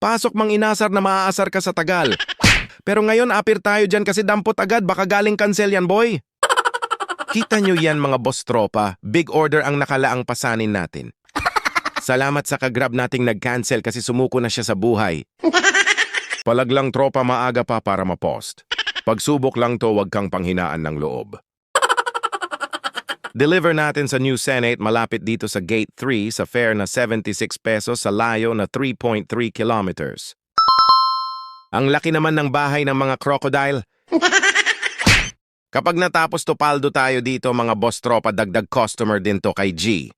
Pasok mang inasar na maaasar ka sa tagal. Pero ngayon apir tayo dyan kasi dampot agad, baka galing cancel yan boy. Kita nyo yan mga boss tropa, big order ang nakalaang pasanin natin. Salamat sa kagrab nating nag-cancel kasi sumuko na siya sa buhay. Palaglang tropa maaga pa para ma-post. Pagsubok lang to, wag kang panghinaan ng loob. Deliver natin sa New Senate malapit dito sa Gate 3 sa fare na 76 pesos sa layo na 3.3 kilometers. Ang laki naman ng bahay ng mga crocodile. Kapag natapos to paldo tayo dito mga boss tropa, dagdag customer din to kay G.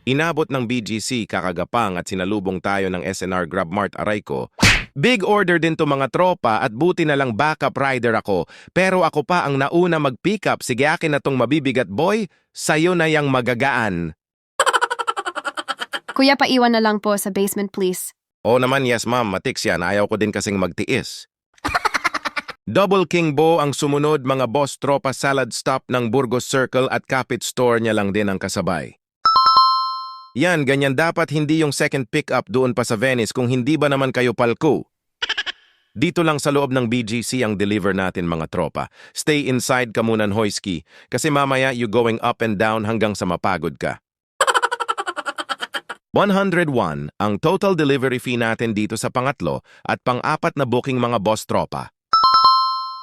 Inabot ng BGC kakagapang at sinalubong tayo ng SNR GrabMart aray ko. Big order din to mga tropa at buti na lang backup rider ako. Pero ako pa ang nauna mag-pick up. Sige akin na tong mabibigat boy, sayo na yang magagaan. Kuya, paiwan na lang po sa basement please. Oo naman, yes ma'am, matiks yan. Ayaw ko din kasing magtiis. Double King Bo ang sumunod mga boss tropa, salad stop ng Burgos Circle at Kapit Store niya lang din ang kasabay. Yan, ganyan dapat, hindi yung second pick-up doon pa sa Venice kung hindi ba naman kayo palko. Dito lang sa loob ng BGC ang deliver natin mga tropa. Stay inside ka muna Hoyski kasi mamaya you going up and down hanggang sa mapagod ka. 101 ang total delivery fee natin dito sa pangatlo at pang-apat na booking mga boss tropa.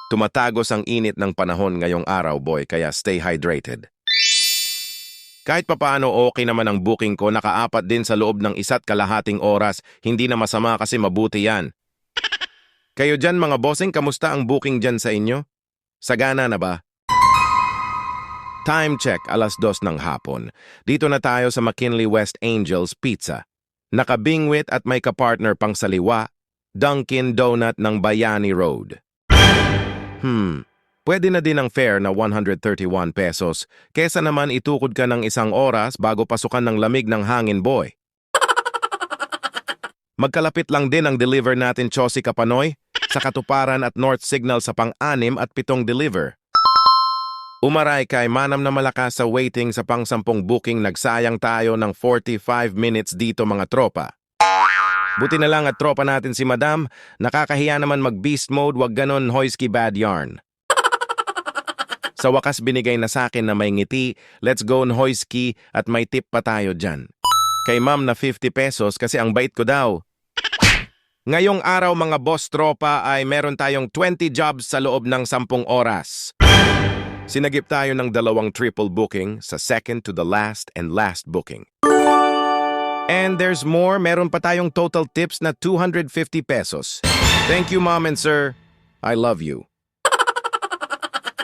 Tumatagos ang init ng panahon ngayong araw boy kaya stay hydrated. Kahit papaano okay naman ang booking ko, nakaapat din sa loob ng 1.5 oras. Hindi na masama kasi mabuti yan. Kayo dyan mga bossing, kamusta ang booking dyan sa inyo? Sagana na ba? Time check, 2:00 ng hapon. Dito na tayo sa McKinley West Angels Pizza. Nakabingwit at may kapartner pang saliwa, Dunkin' Donut ng Bayani Road. Pwede na din ang fare na 131 pesos, kesa naman itukod ka ng 1 oras bago pasukan ng lamig ng hangin boy. Magkalapit lang din ang deliver natin Chosi Kapanoy, sa Katuparan at North Signal sa pang-6 at 7 deliver. Umaray kay manam na malakas sa waiting sa pang-10 booking, nagsayang tayo ng 45 minutes dito mga tropa. Buti na lang at tropa natin si Madam, nakakahiya naman mag-beast mode, wag ganon Hoyski bad yarn. Sa wakas binigay na sa akin na may ngiti, let's go Hoyski at may tip pa tayo dyan. Kay ma'am na 50 pesos kasi ang bait ko daw. Ngayong araw mga boss tropa ay meron tayong 20 jobs sa loob ng 10 oras. Sinagip tayo ng 2 triple booking sa second to the last and last booking. And there's more, meron pa tayong total tips na 250 pesos. Thank you mom and sir, I love you.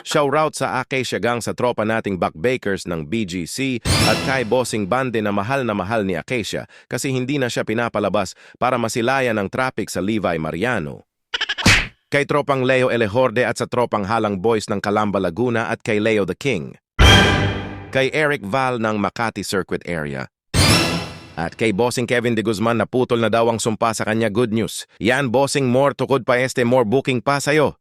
Shoutout sa Acacia Gang sa tropa nating backbakers ng BGC at kay Bossing Bande na mahal ni Acacia kasi hindi na siya pinapalabas para masilayan ng traffic sa Levi Mariano. Kay tropang Leo Elejorde at sa tropang Halang Boys ng Calamba Laguna at kay Leo the King. Kay Eric Val ng Makati Circuit Area. At kay Bossing Kevin de Guzman na putol na daw ang sumpa sa kanya, good news. Yan Bossing, more tukod pa more booking pa sa'yo.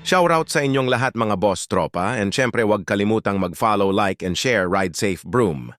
Shoutout sa inyong lahat mga boss tropa and syempre huwag kalimutang mag-follow, like and share Ride Safe Broom.